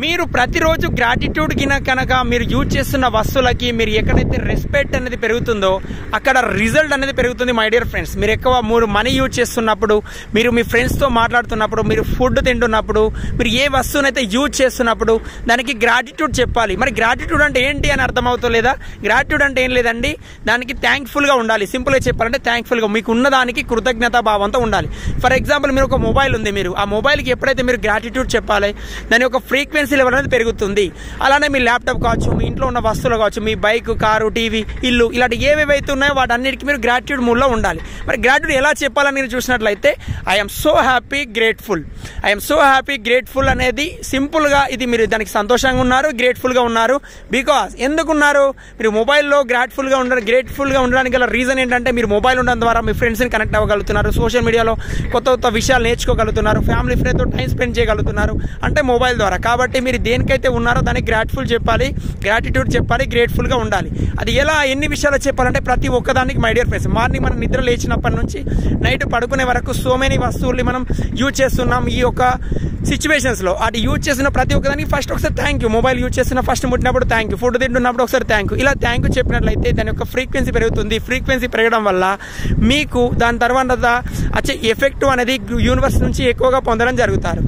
మీరు ప్రతిరోజు గ్రాటిట్యూడ్ కనుక మీరు యూజ్ చేస్తున్న వస్తువులకి మీరు ఎక్కడైతే రెస్పెక్ట్ అనేది పెరుగుతుందో అక్కడ రిజల్ట్ అనేది పెరుగుతుంది మై డియర్ ఫ్రెండ్స్. మీరు ఎక్కువ మనీ యూజ్ చేస్తున్నప్పుడు, మీరు మీ ఫ్రెండ్స్తో మాట్లాడుతున్నప్పుడు, మీరు ఫుడ్ తింటున్నప్పుడు, మీరు ఏ వస్తువునైతే యూజ్ చేస్తున్నప్పుడు దానికి గ్రాటిట్యూడ్ చెప్పాలి. మరి గ్రాటిట్యూడ్ అంటే ఏంటి అని అర్థమవుతలేదా? గ్రాటిట్యూడ్ అంటే ఏం లేదండి, దానికి థ్యాంక్ఫుల్గా ఉండాలి. సింపుల్గా చెప్పాలంటే థ్యాంక్ఫుల్గా మీకు ఉన్నదానికి కృతజ్ఞతా భావంతో ఉండాలి. ఫర్ ఎగ్జాంపుల్ మీరు ఒక మొబైల్ ఉంది, మీరు ఆ మొబైల్కి ఎప్పుడైతే మీరు గ్రాటిట్యూడ్ చెప్పాలి దాని యొక్క ఫ్రీక్వెన్సీ లెవెల్ అనేది పెరుగుతుంది. అలానే మీ ల్యాప్టాప్ కావచ్చు, మీ ఇంట్లో ఉన్న వస్తువులు కావచ్చు, మీ బైక్, కారు, టీవీ, ఇల్లు, ఇలాంటి ఏవేవైతే ఉన్నాయో వాటన్నిటికీ మీరు గ్రాటిట్యూడ్ మూడ్లో ఉండాలి. మరి గ్రాటిట్యూడ్ ఎలా చెప్పాలని మీరు చూసినట్లయితే I'm so happy grateful, I'm so happy grateful అనేది సింపుల్గా ఇది మీరు దానికి సంతోషంగా ఉన్నారు, గ్రేట్ఫుల్గా ఉన్నారు. బికాస్ ఎందుకున్నారు? మీరు మొబైల్లో గ్రేట్ఫుల్గా ఉండడానికి గల రీజన్ ఏంటంటే మీరు మొబైల్ ఉండడం ద్వారా మీ ఫ్రెండ్స్ని కనెక్ట్ అవ్వగలుగుతున్నారు, సోషల్ మీడియాలో కొత్త కొత్త విషయాలు నేర్చుకోగలుగుతున్నారు, ఫ్యామిలీ ఫ్రెండ్తో టైం స్పెండ్ చేయగలుగుతున్నారు అంటే మొబైల్ ద్వారా. కాబట్టి మీరు దేనికైతే ఉన్నారో దానికి గ్రాటిట్యూడ్ చెప్పాలి, గ్రాటిట్యూడ్ చెప్పాలి, గ్రేట్ఫుల్గా ఉండాలి. అది ఎలా, ఎన్ని విషయాలు చెప్పాలంటే ప్రతి ఒక్కదానికి మై డియర్ ఫ్రెండ్స్, మార్నింగ్ మనం నిద్ర లేచినప్పటి నుంచి నైట్ పడుకునే వరకు సో మెనీ వస్తువుల్ని మనం యూజ్ చేస్తున్నాం ఈ యొక్క సిచ్యువేషన్స్లో. అది యూజ్ చేసిన ప్రతి ఒక్కదానికి ఫస్ట్ ఒకసారి థ్యాంక్ యూ, మొబైల్ యూజ్ చేసిన ఫస్ట్ ముట్టినప్పుడు థ్యాంక్ యూ, ఫుడ్ తింటున్నప్పుడు ఒకసారి థ్యాంక్ యూ, ఇలా థ్యాంక్ యూ చెప్పినట్లయితే దాని యొక్క ఫ్రీక్వెన్సీ పెరుగుతుంది. ఫ్రీక్వెన్సీ పెరగడం వల్ల మీకు దాని తర్వాత వచ్చే ఎఫెక్ట్ అనేది యూనివర్స్ నుంచి ఎక్కువగా పొందడం జరుగుతారు.